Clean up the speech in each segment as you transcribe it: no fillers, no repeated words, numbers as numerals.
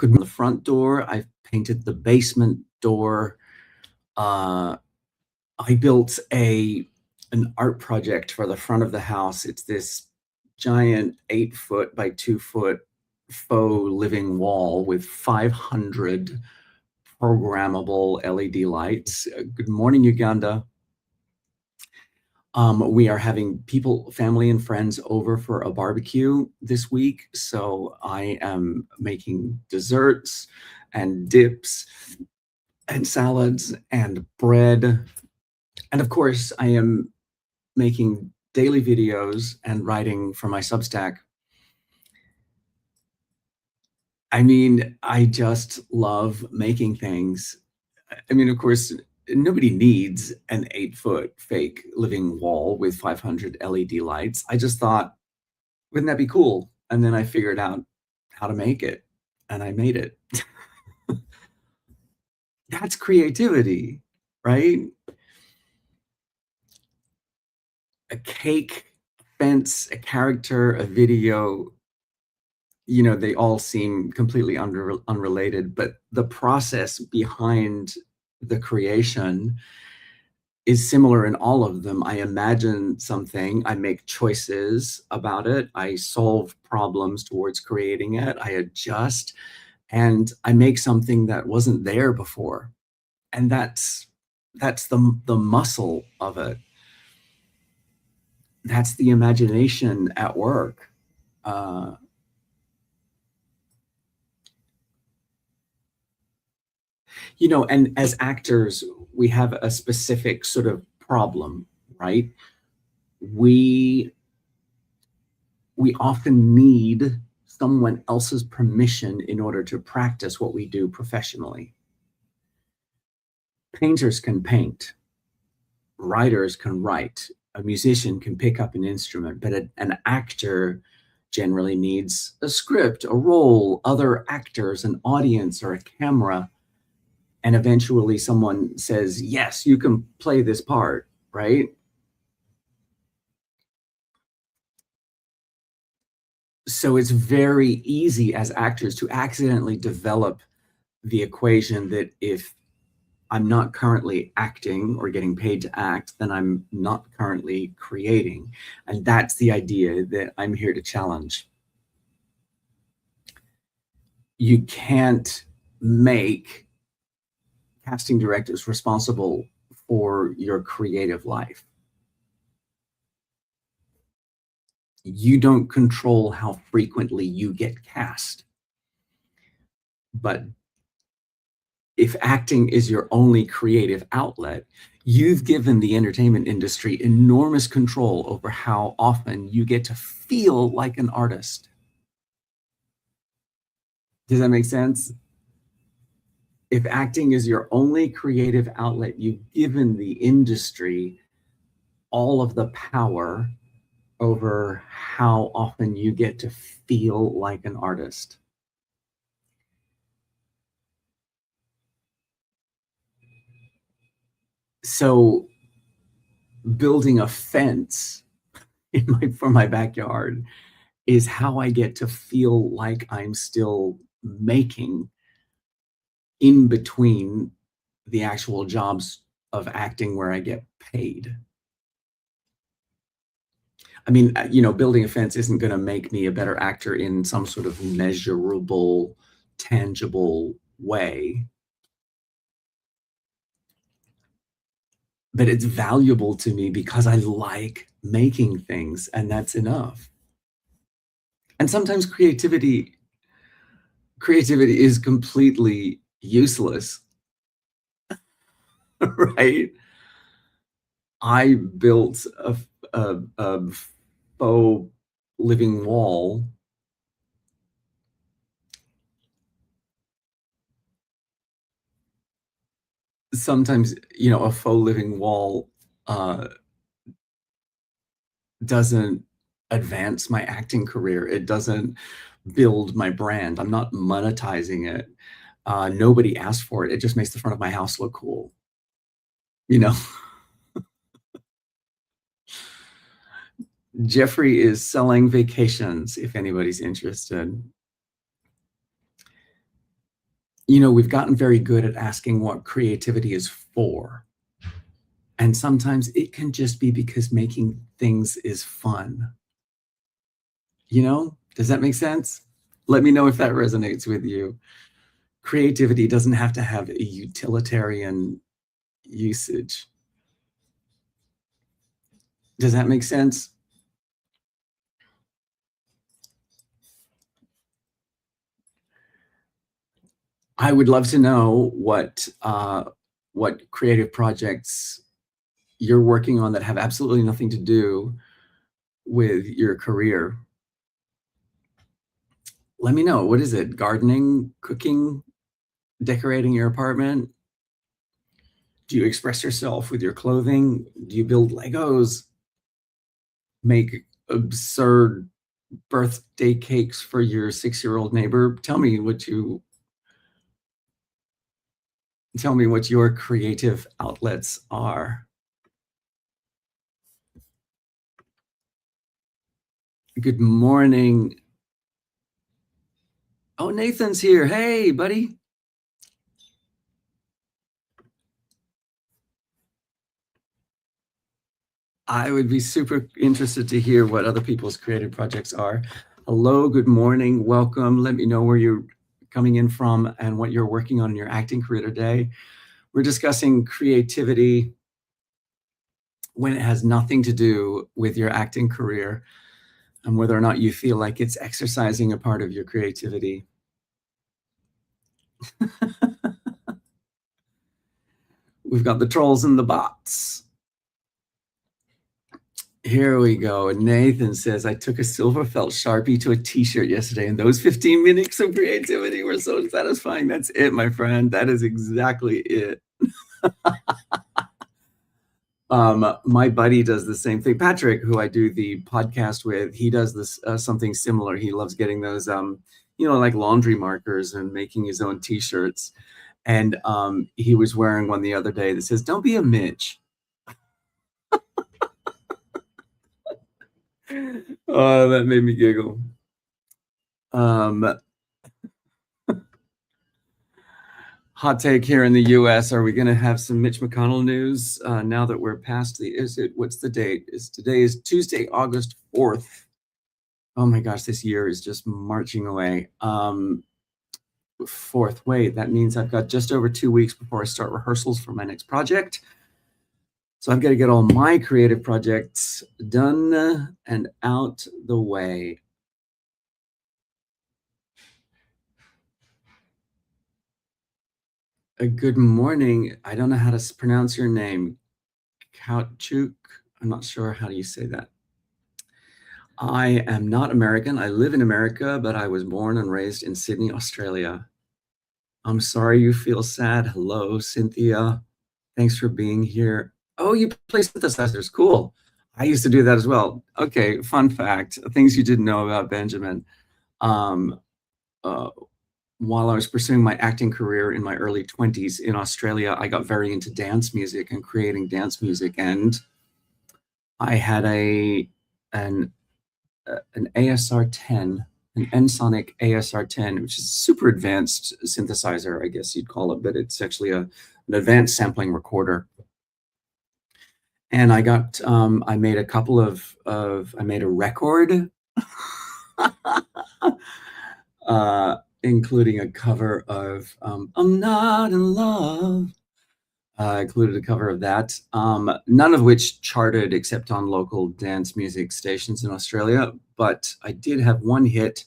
Good. The front door. I've painted the basement door. Uh, I built an art project for the front of the house. It's this giant 8 foot by 2 foot faux living wall with 500 programmable LED lights. Good morning, Uganda. We are having people, family and friends over for a barbecue this week. So I am making desserts and dips and salads and bread. And of course, I am making daily videos and writing for my Substack. I mean, I just love making things. I mean, of course, nobody needs an 8 foot fake living wall with 500 LED lights. I just thought, wouldn't that be cool? And then I figured out how to make it, and I made it. That's creativity, right? A cake, fence, a character, a video, they all seem completely unrelated, but the process behind the creation is similar in all of them. I imagine something, I make choices about it, I solve problems towards creating it, I adjust, and I make something that wasn't there before. And that's the muscle of it. That's the imagination at work. And as actors, we have a specific sort of problem, right? We often need someone else's permission in order to practice what we do professionally. Painters can paint, writers can write, a musician can pick up an instrument, but an actor generally needs a script, a role, other actors, an audience, or a camera. And eventually someone says, yes, you can play this part, right? So it's very easy as actors to accidentally develop the equation that if I'm not currently acting or getting paid to act, then I'm not currently creating. And that's the idea that I'm here to challenge. You can't make casting directors responsible for your creative life. You don't control how frequently you get cast. But if acting is your only creative outlet, you've given the entertainment industry enormous control over how often you get to feel like an artist. Does that make sense? If acting is your only creative outlet, you've given the industry all of the power over how often you get to feel like an artist. So building a fence for my backyard is how I get to feel like I'm still making in between the actual jobs of acting where I get paid. I mean, building a fence isn't going to make me a better actor in some sort of measurable, tangible way. But it's valuable to me because I like making things, and that's enough. And sometimes creativity is completely useless, right? I built a faux living wall. Sometimes, a faux living wall doesn't advance my acting career. It doesn't build my brand. I'm not monetizing it. Nobody asked for it. It just makes the front of my house look cool. Jeffrey is selling vacations if anybody's interested. we've gotten very good at asking what creativity is for. And sometimes it can just be because making things is fun. Does that make sense? Let me know if that resonates with you. Creativity doesn't have to have a utilitarian usage. Does that make sense? I would love to know what creative projects you're working on that have absolutely nothing to do with your career. Let me know. What is it? Gardening, cooking, decorating your apartment? Do you express yourself with your clothing? Do you build Legos? Make absurd birthday cakes for your 6-year-old neighbor? Tell me what your creative outlets are. Good morning. Oh, Nathan's here. Hey, buddy. I would be super interested to hear what other people's creative projects are. Hello, good morning, welcome. Let me know where you're coming in from and what you're working on in your acting career today. We're discussing creativity when it has nothing to do with your acting career and whether or not you feel like it's exercising a part of your creativity. We've got the trolls and the bots. Here we go. Nathan says, I took a silver felt Sharpie to a t-shirt yesterday, and those 15 minutes of creativity were so satisfying. That's it, my friend. That is exactly it. My buddy does the same thing. Patrick, who I do the podcast with, he does this something similar. He loves getting those, like laundry markers and making his own t-shirts. And he was wearing one the other day that says, "Don't be a Mitch." Oh, that made me giggle. Hot take here in the U.S. Are we going to have some Mitch McConnell news now that we're past what's the date? Today is Tuesday, August 4th. Oh my gosh, this year is just marching away. 4th, wait, that means I've got just over 2 weeks before I start rehearsals for my next project. So I've got to get all my creative projects done and out the way. Good morning. I don't know how to pronounce your name. Kautchuk. I'm not sure how do you say that. I am not American. I live in America, but I was born and raised in Sydney, Australia. I'm sorry you feel sad. Hello, Cynthia. Thanks for being here. Oh, you play synthesizers. Cool. I used to do that as well. Okay, fun fact. Things you didn't know about Benjamin. Um, uh, while I was pursuing my acting career in my early 20s in Australia, I got very into dance music and creating dance music. And I had an ASR 10, an Ensoniq ASR 10, which is a super advanced synthesizer, I guess you'd call it, but it's actually an advanced sampling recorder. And I made a couple I made a record, including a cover of I'm Not in Love. I included a cover of that, none of which charted except on local dance music stations in Australia, but I did have one hit.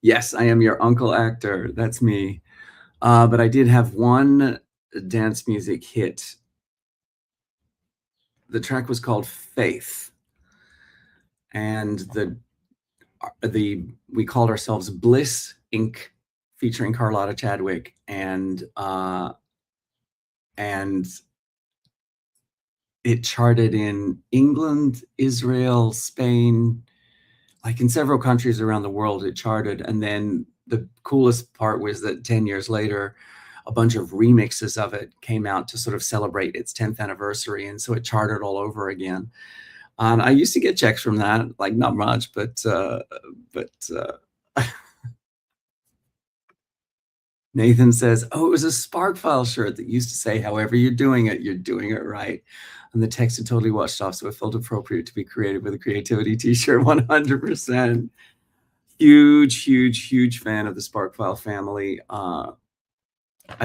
Yes, I am your uncle actor. That's me. But I did have one dance music hit. The track was called Faith. And we called ourselves Bliss Inc., featuring Carlotta Chadwick. And it charted in England, Israel, Spain, like in several countries around the world it charted. And then the coolest part was that 10 years later, a bunch of remixes of it came out to sort of celebrate its 10th anniversary. And so it charted all over again. And I used to get checks from that, like not much, but Nathan says, "Oh, it was a Sparkfile shirt that used to say, 'However you're doing it right.'" And the text had totally washed off, so it felt appropriate to be creative with a creativity t-shirt. 100%. Huge, huge, huge fan of the Sparkfile family. I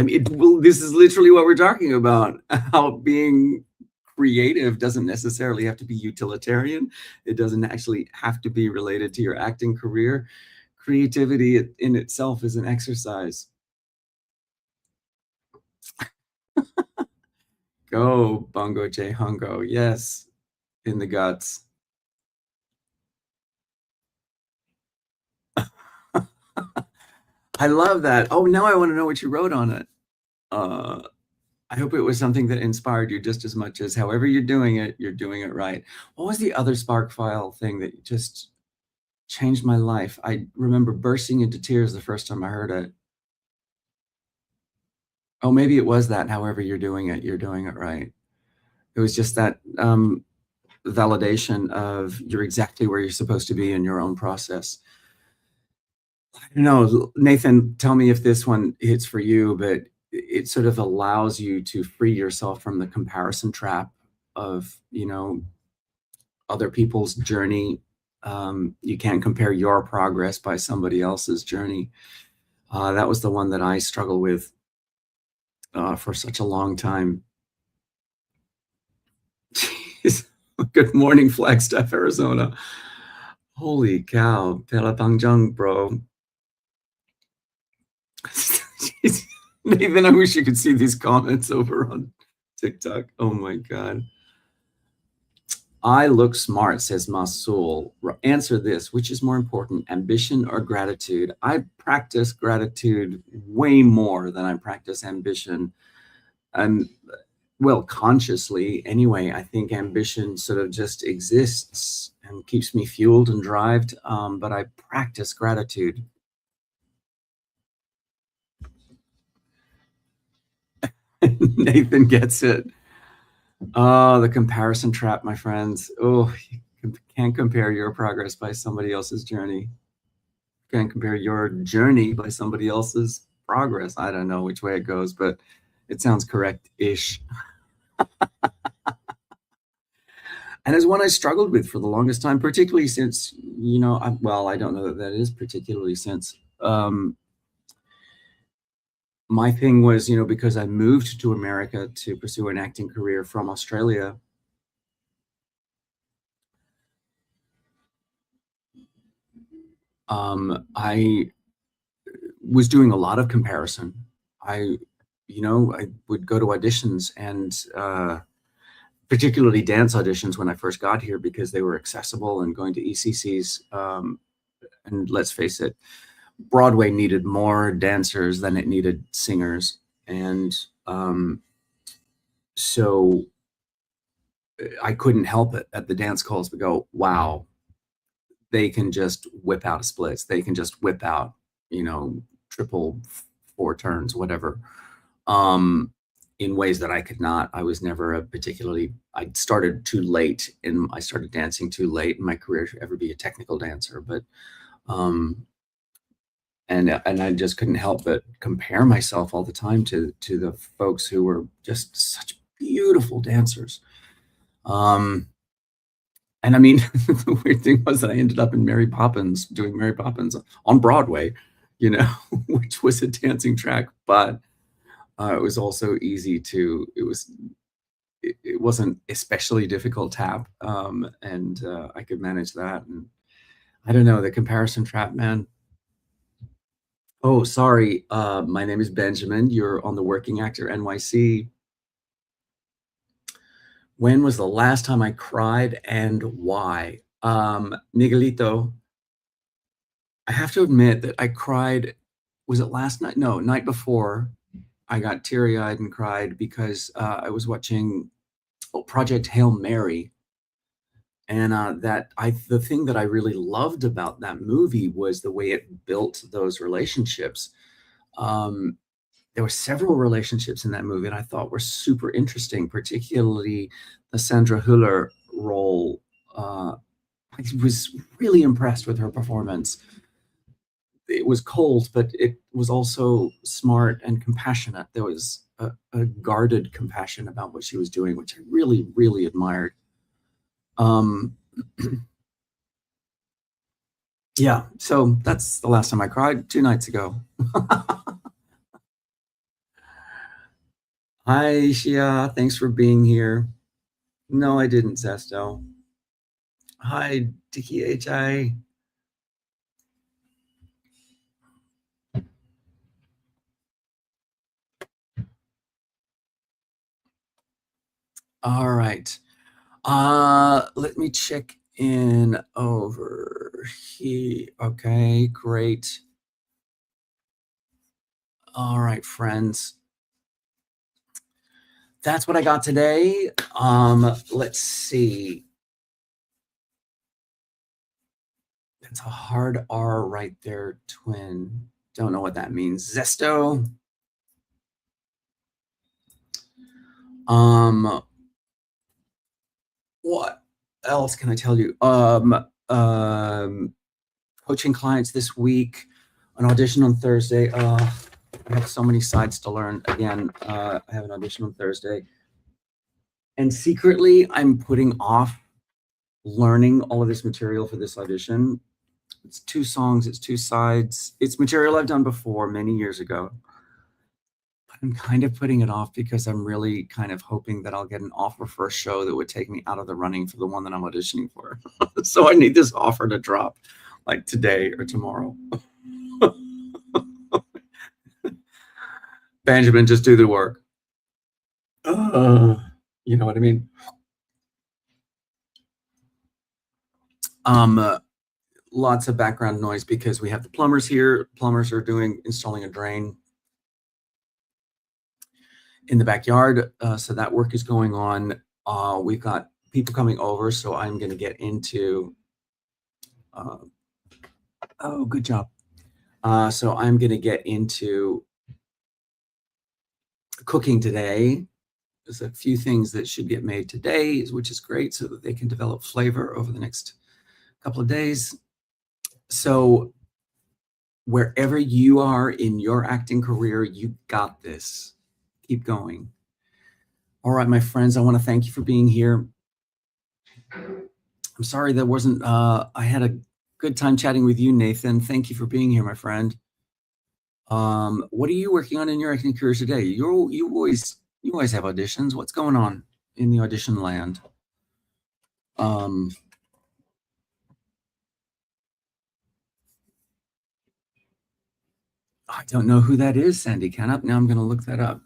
mean, well, this is literally what we're talking about. How being creative doesn't necessarily have to be utilitarian. It doesn't actually have to be related to your acting career. Creativity in itself is an exercise. Go, Bongo J Hungo. Yes, in the guts. I love that. Oh, now I want to know what you wrote on it. Uh, I hope it was something that inspired you just as much as however you're doing it right. What was the other Spark file thing that just changed my life? I remember bursting into tears the first time I heard it. Oh, maybe it was that however you're doing it right. It was just that validation of you're exactly where you're supposed to be in your own process. I don't know, Nathan, tell me if this one hits for you, but it sort of allows you to free yourself from the comparison trap of, other people's journey. You can't compare your progress by somebody else's journey. That was the one that I struggle with for such a long time. Jeez. Good morning, Flagstaff, Arizona. Holy cow, Pelapangjang, bro. Jeez. Nathan, I wish you could see these comments over on TikTok. Oh my God. I look smart, says Masul. Answer this: which is more important, ambition or gratitude? I practice gratitude way more than I practice ambition. And well, consciously anyway, I think ambition sort of just exists and keeps me fueled and drived. But I practice gratitude. Nathan gets it. Oh, the comparison trap, my friends. Oh, you can't compare your progress by somebody else's journey. Can't compare your journey by somebody else's progress. I don't know which way it goes, but it sounds correct-ish. And it's one I struggled with for the longest time, particularly since, well, I don't know that that is particularly since my thing was, because I moved to America to pursue an acting career from Australia. I was doing a lot of comparison. I, I would go to auditions and particularly dance auditions when I first got here because they were accessible and going to ECCs. And let's face it, Broadway needed more dancers than it needed singers. And so I couldn't help it at the dance calls to go, wow, they can just whip out a splits. They can just whip out, triple four turns, whatever, in ways that I could not. I was never I started too late and I started dancing too late in my career to ever be a technical dancer. But, and I just couldn't help but compare myself all the time to the folks who were just such beautiful dancers. And I mean, the weird thing was that I ended up in Mary Poppins, doing Mary Poppins on Broadway, which was a dancing track, but it was also easy to, it wasn't especially difficult tap. And I could manage that. And I don't know, the comparison trap, man. Oh, sorry. My name is Benjamin. You're on the Working Actor NYC. When was the last time I cried and why? Miguelito, I have to admit that I cried, was it last night? No, night before. I got teary-eyed and cried because I was watching Project Hail Mary. And the thing that I really loved about that movie was the way it built those relationships. Um, there were several relationships in that movie that I thought were super interesting, particularly the Sandra Hüller role. I was really impressed with her performance. it was cold, but it was also smart and compassionate. There was a guarded compassion about what she was doing, which I really, really admired. Um, yeah, so that's the last time I cried, 2 nights ago. Hi, Shia. Thanks for being here. No, I didn't, Zesto. Hi, Dickie HI. All right. Let me check in over here. Okay, great. All right, friends. That's what I got today. Let's see. That's a hard R right there, twin. Don't know what that means. Zesto. What else can I tell you? Coaching clients this week, an audition on Thursday. I have so many sides to learn. Again, I have an audition on Thursday. And secretly, I'm putting off learning all of this material for this audition. It's 2 songs, it's 2 sides. It's material I've done before many years ago. But I'm kind of putting it off because I'm really kind of hoping that I'll get an offer for a show that would take me out of the running for the one that I'm auditioning for. So I need this offer to drop like today or tomorrow. Benjamin, just do the work. You know what I mean? Lots of background noise because we have the plumbers here. Plumbers are installing a drain in the backyard. So that work is going on. We've got people coming over, so I'm going to get into. Oh, good job. So I'm going to get into cooking today. There's a few things that should get made today, which is great, so that they can develop flavor over the next couple of days. So wherever you are in your acting career, you got this. Keep going. All right, my friends, I want to thank you for being here. I'm sorry that wasn't, I had a good time chatting with you, Nathan. Thank you for being here, my friend. What are you working on in your acting career today? You always have auditions. What's going on in the audition land? I don't know who that is, Sandy Canup. Now I'm going to look that up.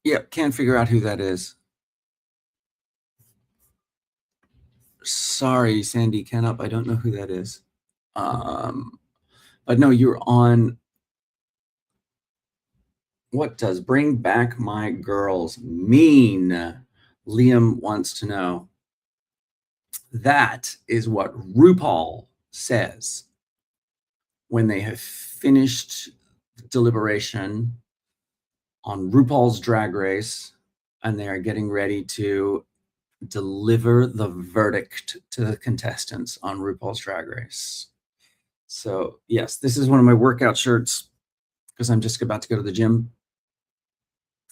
Yep, can't figure out who that is. Sorry, Sandy Canup. I don't know who that is. But no, you're on. What does Bring Back My Girls mean? Liam wants to know. That is what RuPaul says when they have finished deliberation on RuPaul's Drag Race and they are getting ready to deliver the verdict to the contestants on RuPaul's Drag Race. So yes, this is one of my workout shirts because I'm just about to go to the gym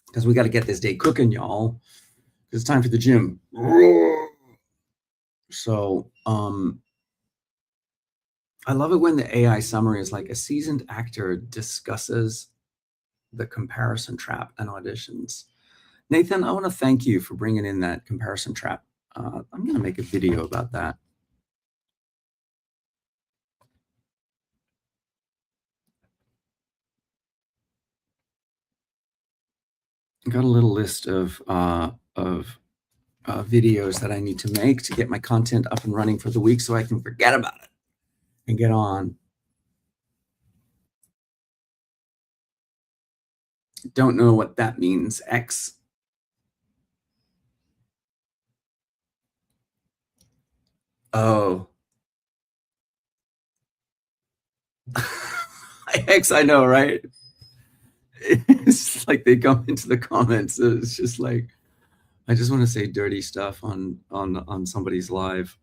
because we got to get this day cooking, y'all, because it's time for the gym. So I love it when the AI summary is like a seasoned actor discusses the comparison trap and auditions. Nathan, I want to thank you for bringing in that comparison trap. I'm going to make a video about that. I got a little list of videos that I need to make to get my content up and running for the week so I can forget about it and get on. Don't know what that means. X. Oh. X, I know, right? It's like they come into the comments. It's just like, I just want to say dirty stuff on somebody's live.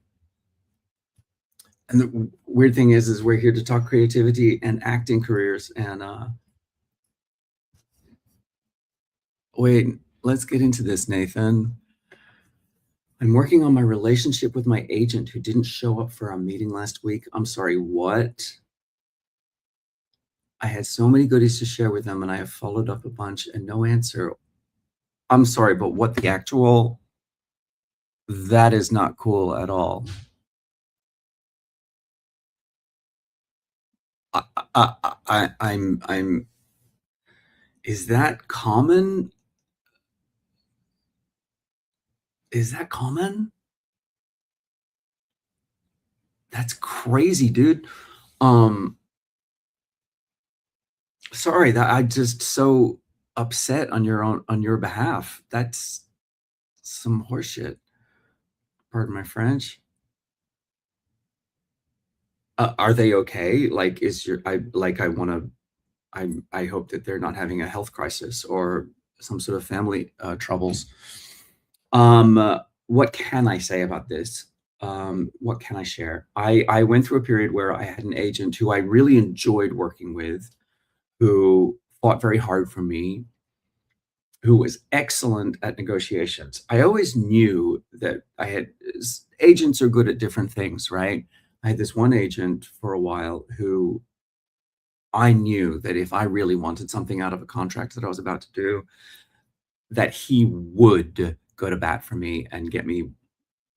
And the weird thing is we're here to talk creativity and acting careers. And wait, let's get into this, Nathan. I'm working on my relationship with my agent who didn't show up for our meeting last week. I'm sorry, what? I had so many goodies to share with them, and I have followed up a bunch and no answer. I'm sorry, but what the actual? That is not cool at all. I, I'm. Is that common? Is that common? That's crazy, dude. Um, Sorry that I just so upset on your behalf. That's some horseshit. Pardon my French. Are they okay? Like, is your I want to I hope that they're not having a health crisis or some sort of family troubles. What can I say about this? What can I share? I went through a period where I had an agent who I really enjoyed working with, who fought very hard for me, who was excellent at negotiations. I always knew that agents are good at different things, right? I had this one agent for a while who I knew that if I really wanted something out of a contract that I was about to do, that he would go to bat for me and get me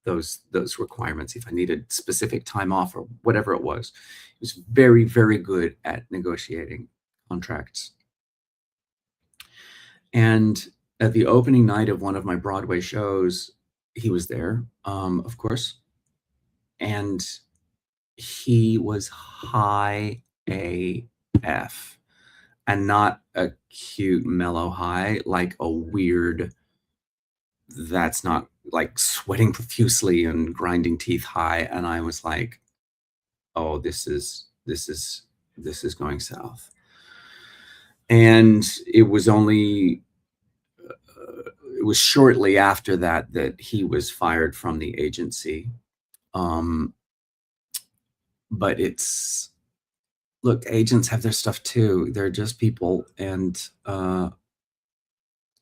those requirements if I needed specific time off or whatever it was. He was very, very good at negotiating contracts. And at the opening night of one of my Broadway shows, he was there, of course, and he was high AF, and not a cute mellow high, like a weird, that's not like sweating profusely and grinding teeth high. And I was like, oh, this is going south. And it was shortly after that that he was fired from the agency. Um, but it's look, agents have their stuff too. They're just people, and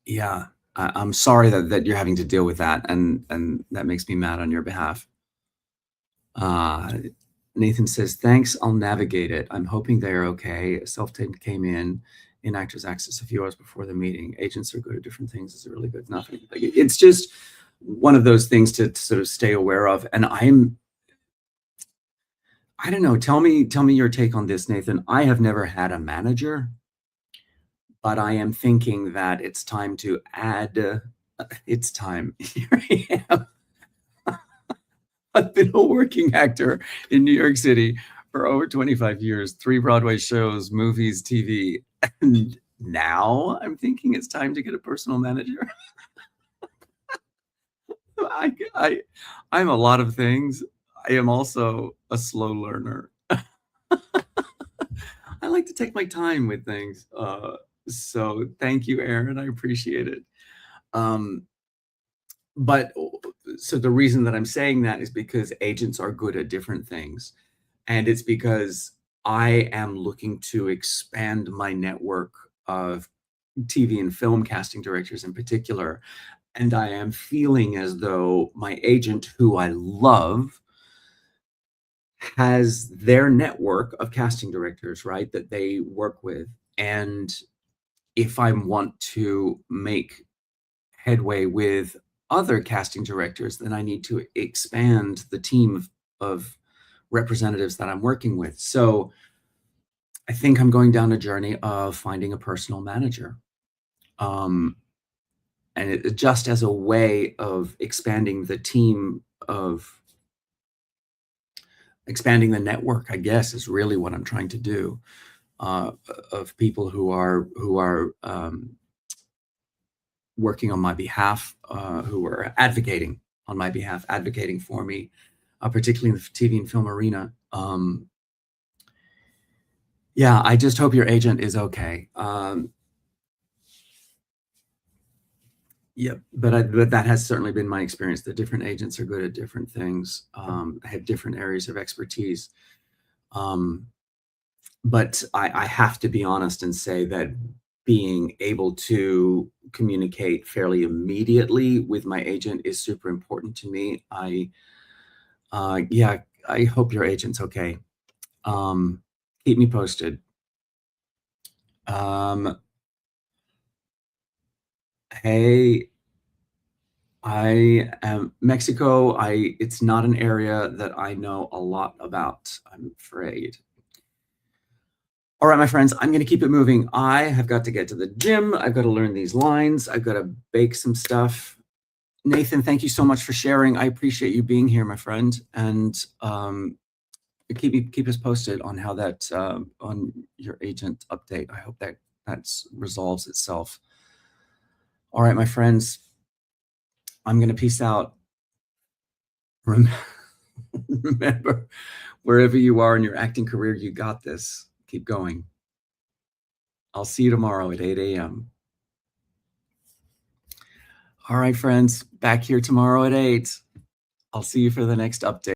yeah, I'm sorry that you're having to deal with that, and that makes me mad on your behalf. Uh, Nathan says, "Thanks, I'll navigate it. I'm hoping they are okay. A self-tape came in Actors Access a few hours before the meeting. Agents are good at different things. It's really good. Nothing. Like, it's just one of those things to sort of stay aware of. And I don't know. Tell me your take on this, Nathan. I have never had a manager, but I am thinking that it's time to add. It's time. Here I am. I've been a working actor in New York City for over 25 years, 3 Broadway shows, movies, TV. And now I'm thinking it's time to get a personal manager. I, I, I'm a lot of things. I am also a slow learner. I like to take my time with things. So thank you, Aaron. I appreciate it. Um, but so the reason that I'm saying that is because agents are good at different things. And it's because I am looking to expand my network of TV and film casting directors in particular. And I am feeling as though my agent, who I love, has their network of casting directors, right, that they work with. And if I want to make headway with other casting directors, then I need to expand the team of representatives that I'm working with. So I think I'm going down a journey of finding a personal manager. Um, and it just as a way of expanding the team, of expanding the network, I guess, is really what I'm trying to do, uh, of people who are working on my behalf, who are advocating on my behalf, advocating for me, particularly in the TV and film arena. Yeah, I just hope your agent is okay. Yep, but that has certainly been my experience. The different agents are good at different things, have different areas of expertise. Um, but I have to be honest and say that being able to communicate fairly immediately with my agent is super important to me. Yeah, I hope your agent's okay. Um, Keep me posted. Um, hey, I am Mexico. It's not an area that I know a lot about, I'm afraid. All right, my friends, I'm going to keep it moving. I have got to get to the gym. I've got to learn these lines. I've got to bake some stuff. Nathan, thank you so much for sharing. I appreciate you being here, my friend, and keep us posted on how that on your agent update. I hope that resolves itself. All right, my friends, I'm going to peace out. Rem- Remember, wherever you are in your acting career, you got this. Keep going. I'll see you tomorrow at 8 a.m. All right, friends, back here tomorrow at 8. I'll see you for the next update.